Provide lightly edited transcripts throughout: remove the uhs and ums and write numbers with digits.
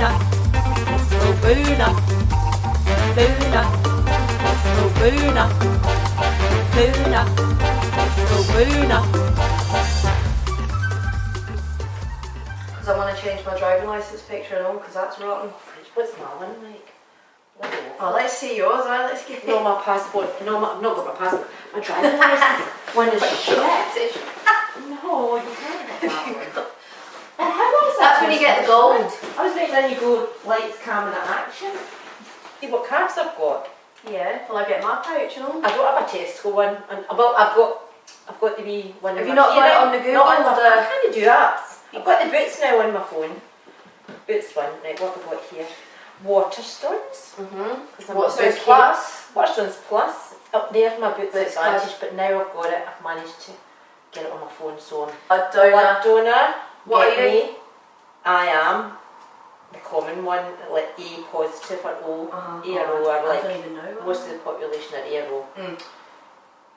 Boonah, let's go Boonah, Boonah, let's go Boonah, Boonah, let's go Boonah. Because I want to change my driving licence picture and all, because that's rotten. What's my one like? Oh, let's see yours, right? Let's get No, my passport. No, I've not got my passport. My driving license. One is shit. No, you can't have that one. And how long is that? That's when you get the gold. I was waiting, then you go lights, camera, action. See what cards I've got. Yeah, will I get my pouch and all? I don't have a Tesco one, and well, I've got the wee one. Have you not got it on the Google? Not on my, I can't do apps. I've got the Boots now on my phone. Boots one, right? What have I got here? Waterstones. Waterstones Plus. Waterstones Plus. Up there's my Boots Boots Advantage, but now I've got it. I've managed to get it on my phone. So A donor. donor. What are you? I am the common one, like A positive or O. A or O are I like don't even know. most of the population are A or O. Mm.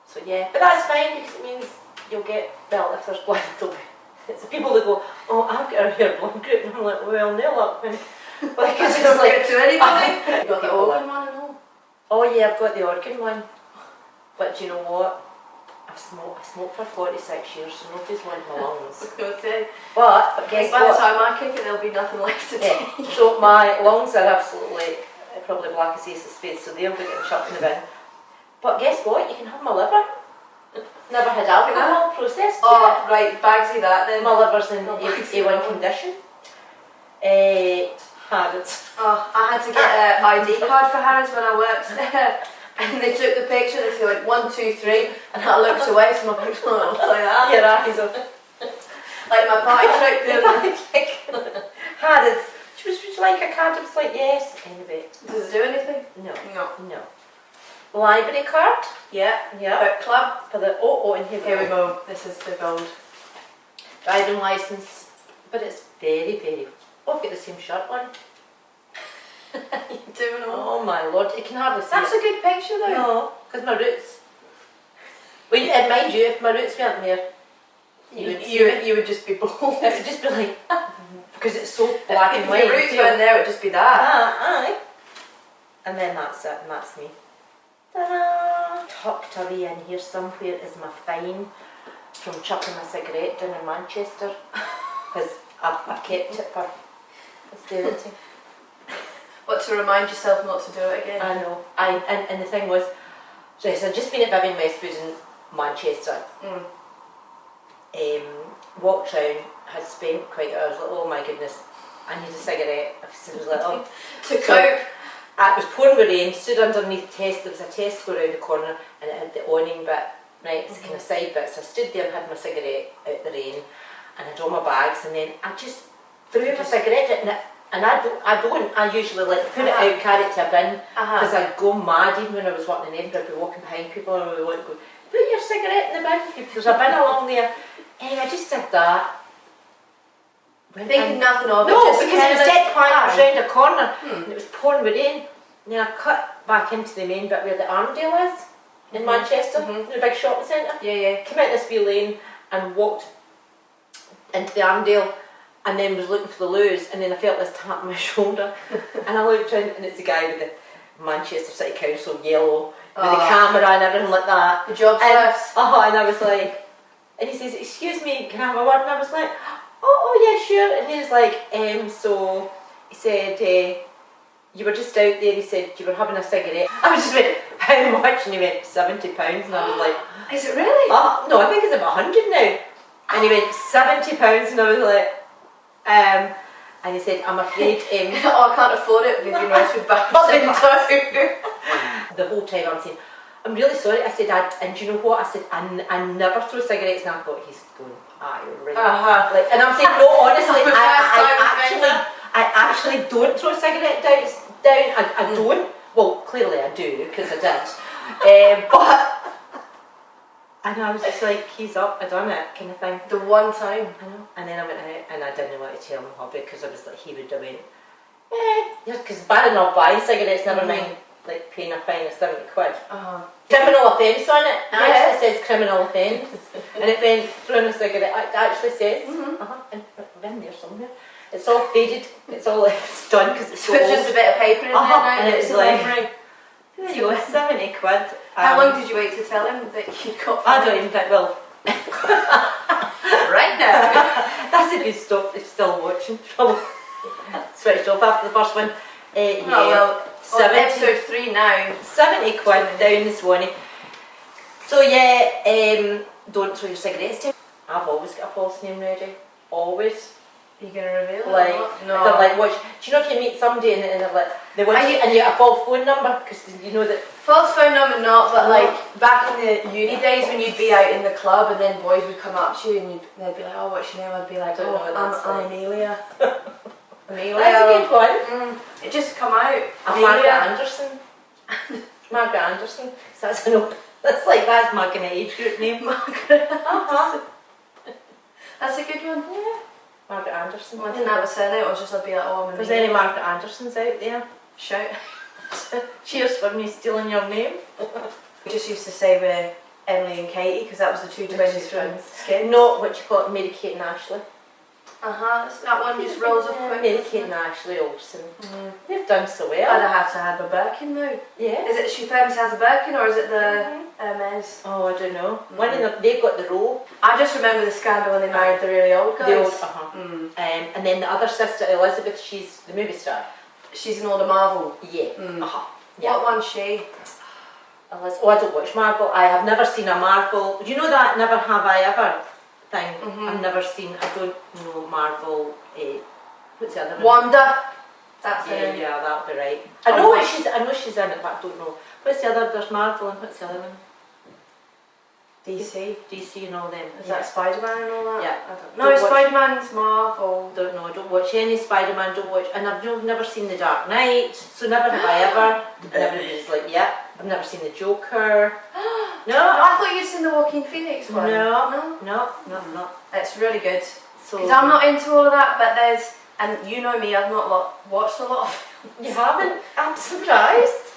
So yeah, but that's fine because it means you'll get, well, if there's blood, it'll be, it's the people that go, oh, I've got a rare blood group, and I'm like, well, no luck, when, like, It's it's not like, good to anybody. You got the people organ are- one and all. oh yeah, I've got the organ one, but do you know what? I smoked for 46 years, so nobody's went in my lungs. Okay. But guess By the what? time I kick it, there'll be nothing left to Yeah, take. so my lungs are absolutely, probably black as ace of spades, so they'll be getting chucked in the bin. But guess what? You can have my liver. Never had alcohol processed. Oh, right, Bagsy that then. My liver's in Bagsy A1 that one. condition. Harrods. Oh, I had to get an ID card for Harrods when I worked there. And they took the picture, they said like 1, 2, 3, and I looked away so my picture was like that. Your eyes are Like my party trick the other day. Harrods. Would you like a card? I was like, yes. Anyway. Does it do anything? No. No. Library card. Yeah. Yeah. Book club. For the and Here we go. This is the gold. Driving licence. But it's very, very. Oh, I've got the same shirt on. You're doing all. Oh my lord, you can hardly see That's it. a good picture though. No, because my roots. Well, and mind you, if my roots weren't there, You would just be bald. it would just be like, because it's so black and If white. your roots weren't there, it would just be that. Aye. And then that's it, and that's me. Ta-da! Tucked away in here somewhere is my fine from chucking a cigarette down in Manchester, because I've kept it for posterity. But to remind yourself not to do it again. I know. And the thing was, so I'd just been at Vivian Westwood in Manchester. Walked round, had spent quite. I was like, oh my goodness, I need a cigarette. I was like, oh. To cope. It was pouring with rain. Stood underneath there was a Tesco around the corner, and it had the awning bit. Right, it's a kind of side bit. So I stood there and had my cigarette out the rain, and I had all my bags, and then I just threw my cigarette in it. And I usually like put it out, carry it to a bin, because I'd go mad even when I was working in Edinburgh. I'd be walking behind people and I would go, put your cigarette in the bin, there's a bin along there. Anyway, I just did that. Thinking nothing of it. No, just because it was dead quiet, it was aye. round a corner, and it was pouring with rain. And then I cut back into the main bit where the Armadale is, in Manchester, the big shopping centre. Yeah. Came out this wee lane and walked into the Armadale, and then was looking for the loos, and then I felt this tap on my shoulder, and I looked in, and it's the guy with the Manchester City Council yellow, with the camera and everything like that. The job lifts. And I was like, and he says, excuse me, can I have a word? And I was like, oh yeah, sure. And he was like, so, he said, you were just out there, he said, you were having a cigarette. I was just went, how much? And he went, £70. And I was like, is it really? oh, no, I think it's about 100 now. And he went, £70. And I was like, and he said, I'm afraid. Oh, I can't afford it with your nose with back. The whole time I'm saying, I'm really sorry. I said, and do you know what? I said, I never throw cigarettes. And I thought, he's going, right. Like, and I'm saying, no, honestly, I actually don't throw cigarette down. I don't. Well, clearly I do, because I did. But. And I was just like, he's up, I done it, kind of thing. The one time. I know. And then I went out and I didn't want to tell him hobby because I was like, he would have went, because it's bad enough buying cigarettes, never mind like paying a fine of £70. Criminal offence on it. It actually says criminal offence. And it went throwing a cigarette. It actually says, and I've been there somewhere. it's all faded. It's all it's done because it's so Put old. just a bit of paper in there now, And it's a like, memory. there you go, 70 quid. How long did you wait to tell him that you got? I don't even think, well, right now. that's if you stop, if still watching. Probably switched off after the first one. Yeah, Oh well, 70, episode 3 now. 70 quid down the Swanee. So yeah, don't throw your cigarettes down. I've always got a false name ready. Always. Are you gonna reveal it? Like, or not? No. they're like, watch. Do you know if you meet somebody and they're like, they want you, and you get a false phone number because you know that. False phone number, not. But like back in the uni days when you'd be out in the club and then boys would come up to you and they'd be like, "Oh, what's your name?" I'd be like, Don't know what that's I'm like." Amelia." Amelia. That's a good one. It just come out. Margaret Amelia. Anderson. Margaret Anderson. So that's that's like that's my kind of age group name. Margaret. Uh-huh. That's a good one. Yeah. Margaret Anderson. I didn't have a surname. I was just I'd be like, "Oh, I'm If there's Amelia." any Margaret Andersons out there, Shout. cheers for me stealing your name. We just used to say we're Emily and Katie because that was the two twins from Skin. Not what you call it, Mary Kate and Ashley. That one just rolls off quick. Mary Kate and Ashley Olsen. Mm. They've done so well. I'd have to have a Birkin though. Yeah. Is it she famously has a Birkin or is it the Hermes? Oh, I don't know. One of them, they've got the role. I just remember the scandal when they married the really old guys. The old, and then the other sister, Elizabeth, she's the movie star. She's an older Marvel. Yeah. Mm. Yeah. What one's she? Oh, I don't watch Marvel. I have never seen a Marvel. Do you know that never have I ever thing? I've never seen. I don't know Marvel. What's the other one? Wanda. That's Yeah, her. yeah, that'll be right. I know she's in it, but I don't know. What's the other? There's Marvel and what's the other one? DC. DC and all them. Is that Spider-Man and all that? Yeah. I don't know. No, Spider-Man's Marvel. Don't know. I don't watch any Spider-Man. Don't watch, and I've never seen The Dark Knight. So never have I ever. And everybody's like, yeah. I've never seen The Joker. No. I thought you'd seen the Joaquin Phoenix one. No. It's really good. So Because I'm not into all of that, but there's, and you know me, I've not watched a lot of films. You haven't? I'm surprised.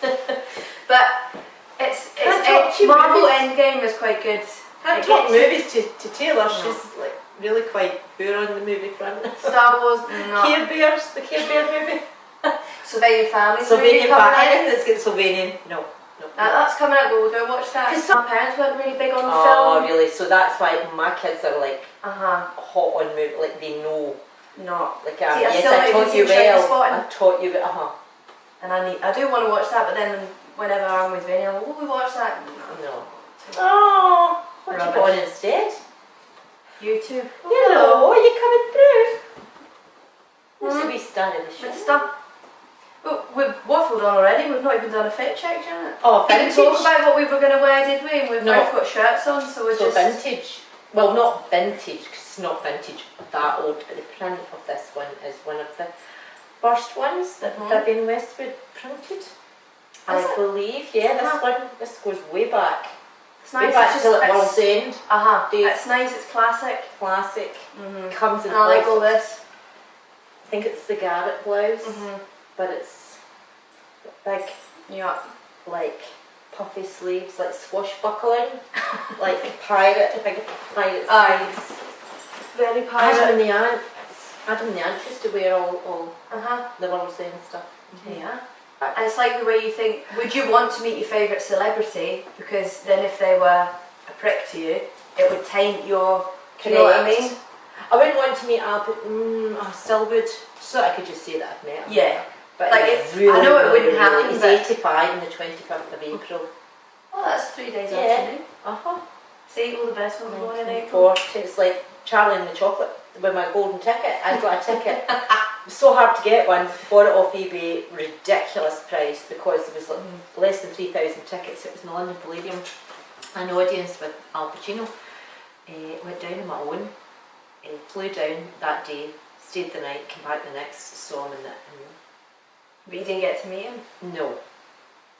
But it's Marvel Endgame is quite good. I It talk gets movies to Taylor. She's like really quite poor on the movie front. Star Wars, not. Care Bears, the Care Bear movie. Sylvanian Family. Sylvanian coming Family. out. Anything that's got Sylvanian, no. That's coming out. We'll go watch that. Because my parents weren't really big on the Oh, film. really? So that's why my kids are like hot on movie. Like they know. Not. Like See, I yes, still I like taught you Train well. Spotting. I taught you well. And I do want to watch that, but then whenever I'm with Vinny, I'm like, will we watch that? No. Oh, what do you put on instead? YouTube. Hello, are you coming through? What's the wee stand in the show? It's stuff. Well, we've waffled on already. We've not even done a fit check, Janet. Oh, We didn't vintage. talk about what we were going to wear, did we? And we've No. both got shirts on, so we're So just. vintage. Well, not vintage, because it's not vintage that old, but the print of this one is one of the first ones that Vivian Westwood printed. I it? believe, yeah, this goes way back. It's Way nice. back It's till just at World's End. days. It's nice. It's classic. Classic. Comes in And I like all- all this. I think it's the Garrett blouse, but it's big, Yeah. like puffy sleeves, like swashbuckling, like big pirate Aye. sleeves. Very Adam pirate. and the ants used to wear all the World's End stuff. Yeah. And it's like the way you think, would you want to meet your favourite celebrity? Because then if they were a prick to you, it would taint your, you know what I mean? I wouldn't want to meet Al, but I still would. So I could just say that I've met him. Yeah. But Like, it's I know it wouldn't happen, He's but- 85 on the 25th of April. Oh, that's 3 days Yeah. after me. Uh-huh. See, all the best ones born in April. 1940. It's like Charlie and the Chocolate with my golden ticket. I got a ticket. It was so hard to get one. Bought it off eBay, ridiculous price because there was like less than 3,000 tickets. It was in the London Palladium. An audience with Al Pacino. Went down on my own. Flew down that day, stayed the night, came back the next, saw him But you didn't get to meet him? no.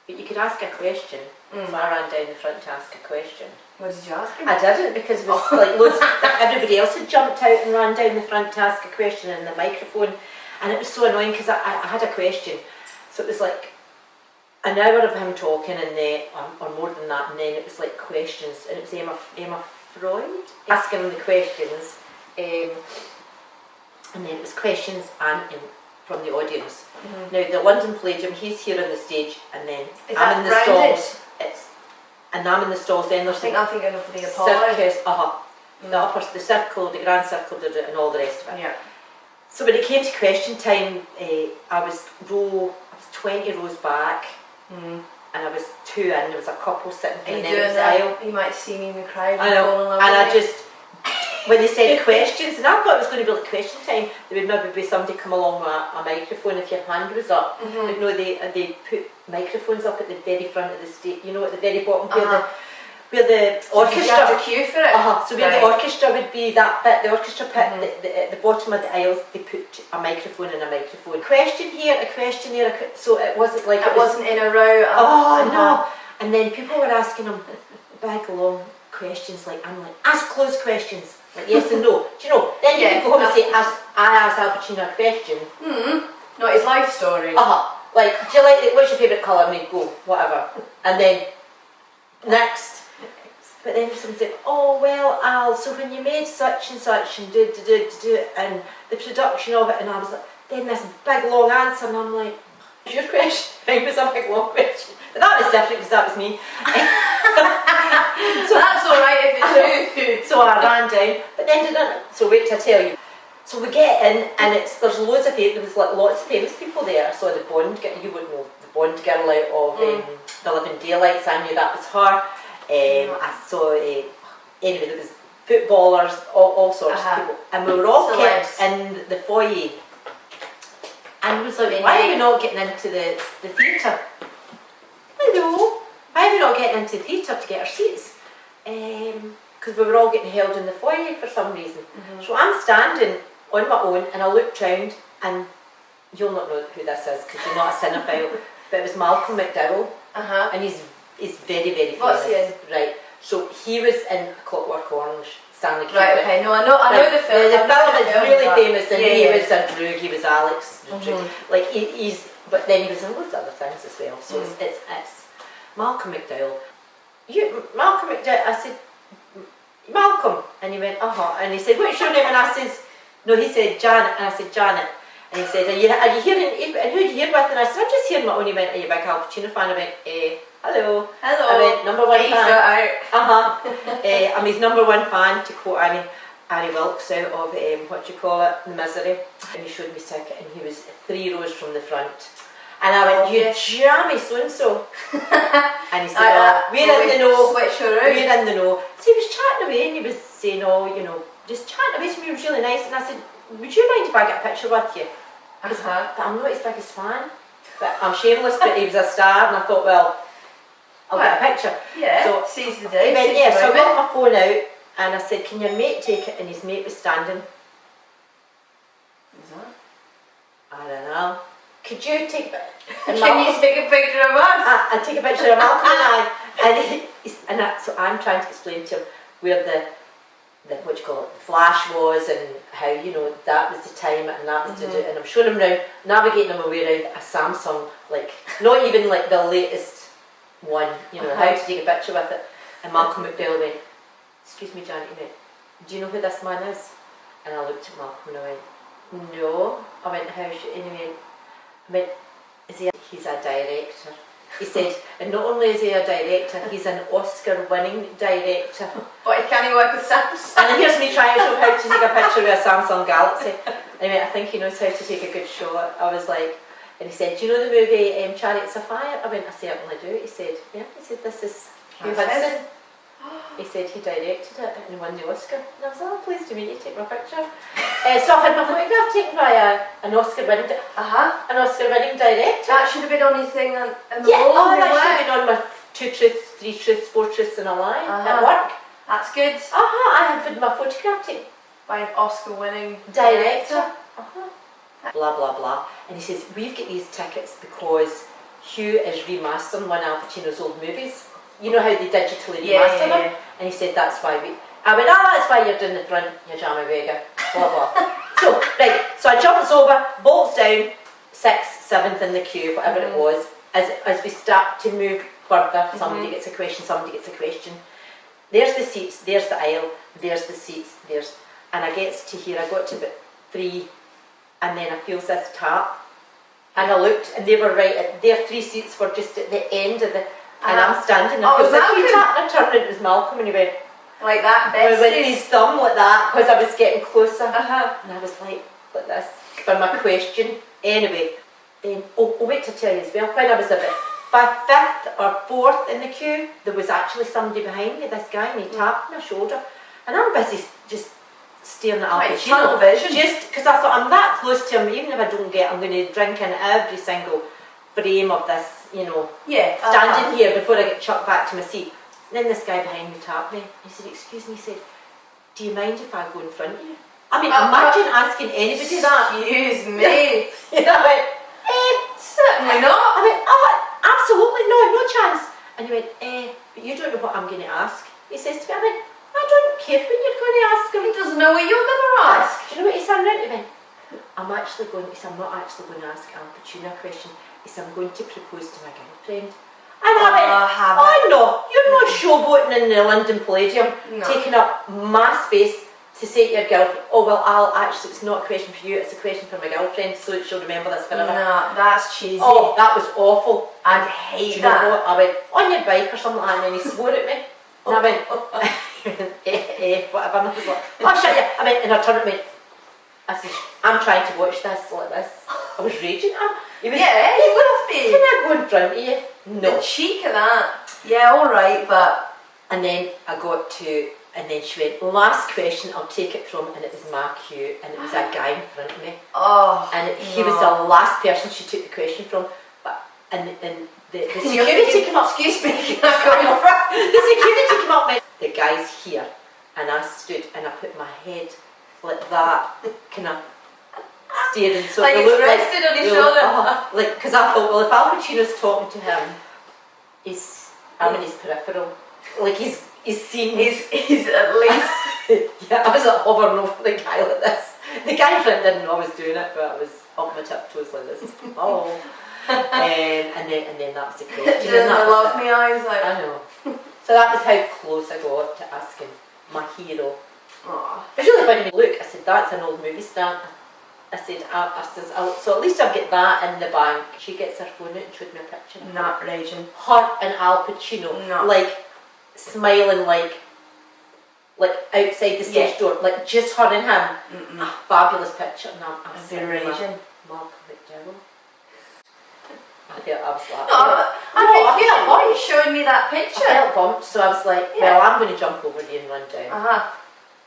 But you could ask a question. So I ran down the front to ask a question. What did you ask him? I didn't because it was like loads. Everybody else had jumped out and ran down the front to ask a question in the microphone, and it was so annoying because I had a question, so it was like an hour of him talking and then or more than that, and then it was like questions, and it was Emma Freud asking him the questions, and then it was questions from the audience. Now the London Palladium, he's here on the stage, and then Is I'm that in the rounded? stalls. And I'm in the stalls. Then I there's think the I'm thinking of the Apollo. circus, the upper, the circle, the grand circle, and all the rest of it. Yeah. So when it came to question time, I was 20 rows back, and I was 2 in. There was a couple sitting Are you in the doing next aisle. that? You might see me in the crowd. I know, fall in love and I with you. just, when they said questions, and I thought it was going to be like question time, there would maybe be somebody come along with a microphone if your hand was up. But no, they put microphones up at the very front of the stage, you know, at the very bottom where the orchestra. Did you have to queue for it? So where the orchestra would be, that bit, the orchestra pit, at the bottom of the aisles, they put a microphone and a microphone. Question here, a question there, so it wasn't like It wasn't in a row. Oh no! And then people were asking him big long questions, like I'm like, ask closed questions, like yes and no. Do you know? Then you can go home and say, I asked Al Pacino a question. Not his life story. Like, do you like what's your favourite colour? And he'd go, whatever. And then next. But then someone said, oh well Al, so when you made such and such and did and the production of it, and I was like, then this big long answer, and I'm like, what's your question? It was a big long question. But that was different because that was me. So that's alright if it's you. So I ran down, but then so wait till I tell you. So we get in, and there's loads of there was like lots of famous people there. I saw the Bond girl, you wouldn't know, the Bond girl out of The Living Daylights. I knew that was her. I saw anyway, there was footballers, all sorts of people, and we were all kept in the foyer. And we was like, why are we not getting into the theatre? Hello, why are we not getting into the theatre to get our seats? Because we were all getting held in the foyer for some reason. So I'm standing on my own, and I looked round, and you'll not know who this is because you're not a cinephile, but it was Malcolm McDowell, and he's very, very famous. What's he in? Right, so he was in Clockwork Orange, Stanley Kubrick. Right, okay, no, I know the film. The film is really famous, and he yeah. was a Droog, he was Alex Droog. Like he's, but then he was in loads of other things as well. So it's Malcolm McDowell. Malcolm McDowell. I said, Malcolm, and he went, and he said, what's your name? And I said, no, he said Janet, and I said Janet. And he said, are you hearing, and who are you here with? And I said, I'm just hearing my own. And he went, are you a big Al Pacino fan? I went, hello. Hello. I went, number one fan. Out. I'm his number one fan, to quote Annie Wilkes out of, The Misery. And he showed me his ticket, and he was 3 rows from the front. And I went, you jammy so-and-so. And he said, we're in the know. We're in the know. So he was chatting away, and he was saying, just chatting away to me. It was really nice. And I said, would you mind if I get a picture with you? But I'm not his biggest fan. But I'm shameless, but he was a star, and I thought, well, I'll get a picture. Yeah, so seize the day. So I got my phone out, and I said, can your mate take it? And his mate was standing. Who's that? I don't know. Could you take Can you take a picture of us? I take a picture of Malcolm and I. So I'm trying to explain to him where the flash was, and how that was the time, and that was to do, and I'm showing him now, navigating him away around a Samsung, like not even like the latest one, how to take a picture with it. And Malcolm McDowell went, excuse me Janet, he went, do you know who this man is? And I looked at Malcolm and I went, no. I went, how should, and he went, he's a director. He said, and not only is he a director, he's an Oscar-winning director. But he can't work with Samsung. And here's me trying to show him how to take a picture with a Samsung Galaxy. Anyway, I think he knows how to take a good shot. I was like, and he said, do you know the movie Chariots of Fire? I went, I certainly do. He said, yeah. He said, this is Hugh Hudson. He said he directed it and won the Oscar. And I was like, oh, pleased to meet you, take my picture. So I've had my photograph taken by an Oscar-winning director. That should have been on his thing on the wall. wall. That should have been on my 2 truths, 3 truths, 4 truths and a lie at work. That's good. I had had my photograph taken by an Oscar-winning director. Blah blah blah. And he says, we've got these tickets because Hugh is remastering one of Al Pacino's old movies. You know how they digitally remaster them? And he said, that's why I went, that's why you're doing the front, you jammy beggar. Blah blah. So I jumps over, bolts down, 6th, 7th in the queue, whatever it was, as we start to move further. Somebody gets a question. There's the seats, there's the aisle, there's the seats, and I got to about 3 and then I feels this tap, and I looked, and they were right at their 3 seats were just at the end of the, and I'm standing. Oh, I feels was this wee Malcolm? tap, and I turned, and it was Malcolm, and he went Like that, with besties. his thumb like that, because I was getting closer, Uh-huh. and I was like this for my question. Anyway, then wait to tell you as well. When I was about 5th or 4th in the queue, there was actually somebody behind me, this guy, and he tapped my shoulder, and I'm busy just staring at Al Like Pacino. tunnel vision. Just because I thought I'm that close to him, even if I don't get, I'm going to drink in every single frame of this, you know, Yeah. standing here before I get chucked back to my seat. And then this guy behind me tapped me. He said, "Excuse me," he said, "do you mind if I go in front of you?" I mean, imagine asking anybody that. Excuse me. You know, I went, Certainly not. I went, "Oh, absolutely no, no chance." And he went, "But you don't know what I'm going to ask." He says to me, I went, "I don't care what you're going to ask him." He doesn't know what you're going to ask. Do you know what he turned around to me? I'm actually going, he said, "I'm not actually going to ask Al Pacino a question." He said, "I'm going to propose to my girlfriend." And I went, "Oh no, you're not showboating in the London Palladium, No. taking up my space to say to your girlfriend, oh well, Al, actually it's not a question for you, it's a question for my girlfriend, so she'll remember this forever." No, that's cheesy. Oh, that was awful. I'd Do hate you know that. what? I went, "On your bike or something like that," and then he swore at me. And I went, whatever. And I was like, "Oh, shut you." I went, and I turned and went, I said, "I'm trying to watch this like this." I was raging. He was, Yeah, you would have "Can been. I go in front of you?" No. The cheek of that. Yeah, alright, but... And then I got to, and then she went, "Last question, I'll take it from," and it was my cue, and it was a guy in front of me. Oh, And he no. was the last person she took the question from. But and the You're security thinking, came up. excuse me, The security came up and went, "The guy's here," and I stood and I put my head like that, kind of staring. So like they it's looked rested on his they looked- shoulder. like, because I thought, well, if Al Pacino's talking to him, I'm in his peripheral. Like he's seen me. He's at least... Yeah, I was like hovering over the guy like this. The guy in front didn't know I was doing it, but I was up my tiptoes like this. Oh. And then that was the question. Doing and that the was love me eyes like... I know. So that was how close I got to asking my hero. Aw. It was really funny. Look, I said, "That's an old movie star." I said, so at least I'll get that in the bank. She gets her phone out and showed me a picture. Not raging. Her and Al Pacino, No. like smiling, like outside the stage Yeah. door, like just her and him. Mm-mm. A fabulous picture, and I'm I'd be sitting with raging. Malcolm McDowell. I felt I was like, No, I felt why you showing me that I picture. felt bumped, so I was like, Yeah. well, I'm going to jump over you and run down. Uh-huh.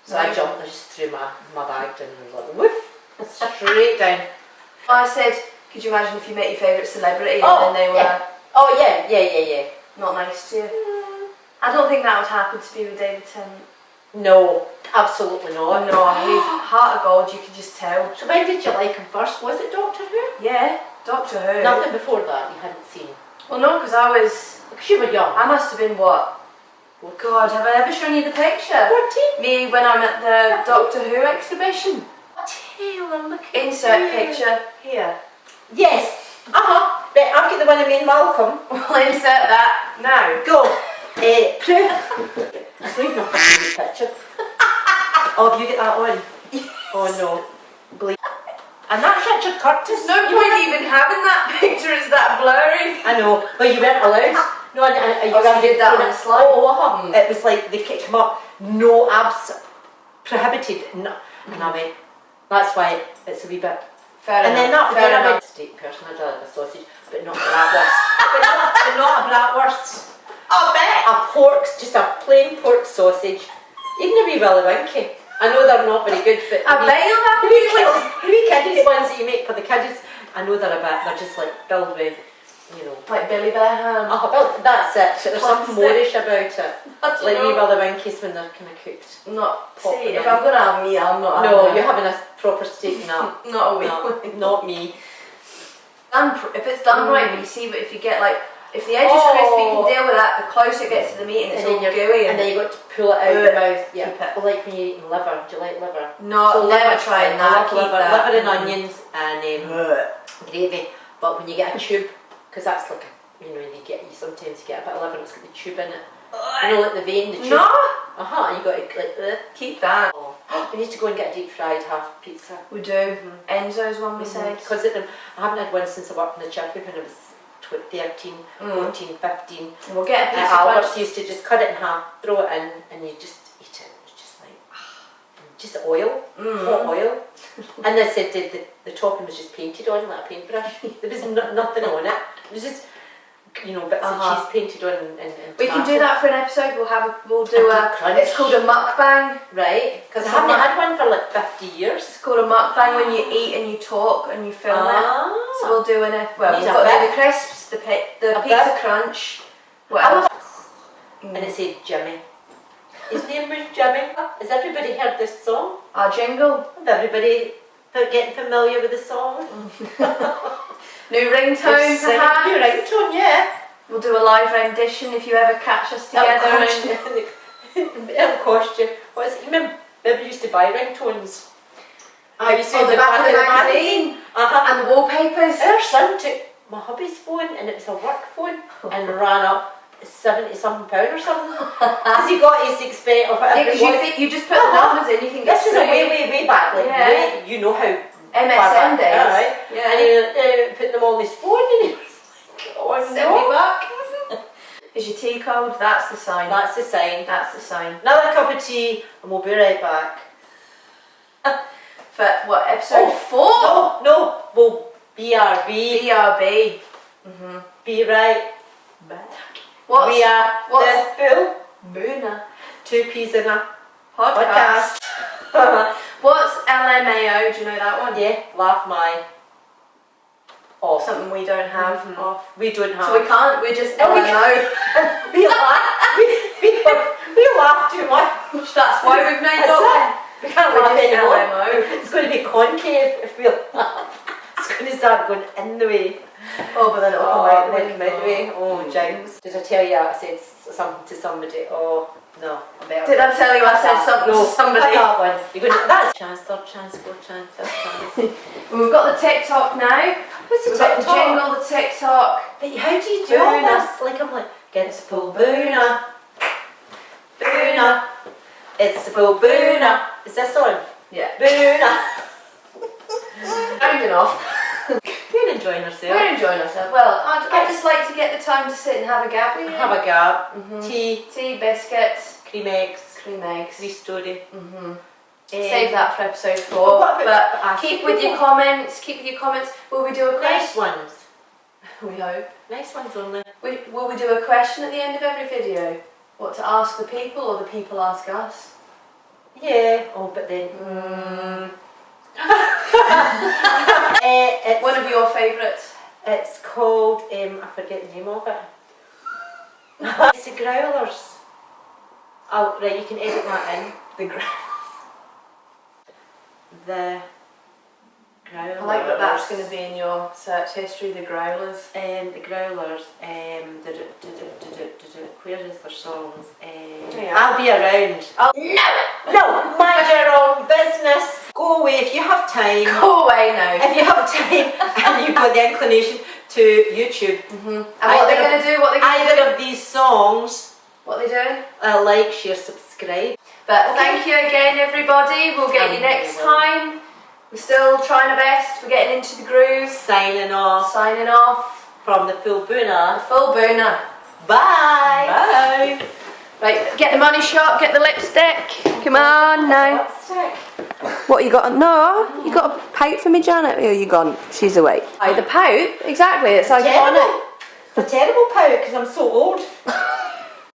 So I jumped, I just threw my bag down and was like, woof, straight down. I said, could you imagine if you met your favourite celebrity and Oh, then they were yeah. Oh yeah. not nice to you? I don't think that would happen to be with David Tennant. No, absolutely Oh not. no, he's heart of gold, you could just tell. So when did you like him first? Was it Doctor Who? Yeah, Doctor Who. Nothing before that you hadn't seen. Well no, because I was... Because you were young. I must have been what? Oh God, have I ever shown you the picture? 14. Me when I'm at the Doctor Who exhibition. Taylor, look at Insert you. picture here. Yes. Right, I've got the one of me and Malcolm. We'll insert that now. Go. Proof. That's not even a fucking picture. Oh, have you got that on? Yes. Oh no. Bleep. And that's Richard Curtis. There's no point even having that picture, it's that blurry. I know, but you weren't allowed. No, you Oh, so you did that on the slide? Oh, it was like they kicked him up. No abs prohibited. No. And I went, that's why it's a wee bit. Fair And then enough. then I went, steak person, I do like a sausage, but not a bratwurst. but not a bratwurst. I bet. A pork, just a plain pork sausage. Even a wee Willy Winky. I know they're not very good, but I bet you'll have the wee kiddies ones that you make for the kiddies, I know they're just like filled with, you know. Like Billy Bear ham. Oh, that's it. There's something Plastic. moreish about it. I don't Like wee know. Willy Winkies when they're kind of cooked. Not, Pop see, them if in. I'm going to have meat, I'm not No, having you're having a proper steak now. Not a wee No, one. not me. If it's done right, when you see, but if you get like, if the edge is crispy, you can deal with that. The closer it gets to the meat and it's all gooey. And then you got to pull it out of the mouth. Yeah. keep it. Like when you're eating liver. Do you like liver? No, So never liver, trying I that. love Keep liver. that. Liver and onions and gravy. But when you get a tube, because that's like you sometimes you get a bit of liver and it's got the tube in it. You know, like the vein, the tube. No. You got to like Keep that. Oh. we need to go and get a deep fried half pizza. We do. Enzo's one we said. Because I haven't had one since I worked in the chippy when I was 13, 14, 15. We'll get a pizza Albert's crunch. used to just cut it in half, throw it in, and you just eat it. It's just like, just oil, hot oil. And they said the topping was just painted on like a paintbrush. There was nothing on it. It was just, you know, bits of cheese painted on and we can do that for an episode. We'll do a crunch. it's called a mukbang. Right, because I haven't had one for like 50 years. It's called a mukbang when you eat and you talk and you film it. So we'll do we've got Need to a do bit. the crisps, the pizza bit. crunch. What else? And it said Jimmy. His name was Jimmy. Has everybody heard this song? Our jingle. Have everybody getting familiar with the song? New ringtone perhaps. New ringtone, yeah. We'll do a live rendition if you ever catch us together. It'll cost you. What is it? You remember we used to buy ringtones? I used to the back of the magazine. And the wallpapers. Our son took my hubby's phone and it was a work phone and ran up £70-something or something because he got his expense of whatever it was. You just put the numbers in, you think This it's is a free. way back, like way, you know how MSN days. Right? Yeah. And he put them on his phone and he was like, oh no. $70. Is your tea cold? That's the sign. That's the sign. That's the sign. Another cup of tea and we'll be right back. For what, episode 4? No, we'll BRB. BRB. Be right back. What's We are what's the full Boonah 2 peas in a podcast? podcast. What's LMAO? Do you know that one? Yeah, laugh my off. Something we don't have off. We don't have. So we can't, we're just No, we LMO. we laugh. We laugh too much. That's why we've named That's it. it. We can't We're laugh just anymore. LMO. It's going to be concave if we laugh. It's going to start going in the way. Oh, but then it'll come out the way. Oh, James. Did I tell you I said something to somebody? Oh, no. Did I tell you I said something to somebody? I got one. You're going to, that's chance, third chance, fourth chance, fifth chance. Well, we've got the TikTok now. What's the We've got the TikTok? jingle, the TikTok. But how do you do all Boonah. this? Like I'm like, it's full Boonah. Boonah. It's the full Boonah. Is this on? Yeah. Boonah. Rounding off. We're enjoying ourselves. We're enjoying ourselves. Well, I just like to get the time to sit and have a gab with you. Have a gab. Tea, Tea, biscuits, cream eggs, cream eggs. free story. Save that for episode 4. What about But asking keep with your people? comments. Keep with your comments. Will we do a Nice question? ones. We hope. Nice ones only. Will we do a question at the end of every video? What to ask the people or the people ask us? Yeah. Oh, but then. It's, One of your favourites? it's called, I forget the name of it. It's the Growlers. Oh, right, you can edit that in. The Growlers. The Growlers. I like that that's going to be in your search history, the Growlers. The Growlers. Where is their songs? Yeah. I'll be around. No, mind your own business. Go away if you have time. Go away now. If you have time and you've got the inclination to YouTube. And what are they going to do? What are they going to do? Either of these songs, What are they doing? like, share, subscribe. But thank you again, everybody. We'll get you next time. We're still trying our best. We're getting into the groove. Signing off Signing off. from the full Boonah. Full Boonah. Bye. Bye. Right, get the money shot, get the lipstick. Come on now. Lipstick. What you got? No, you got a pout for me, Janet? Or you gone? She's away. Oh, the pout? Exactly, it's iconic. It's a terrible pout because I'm so old.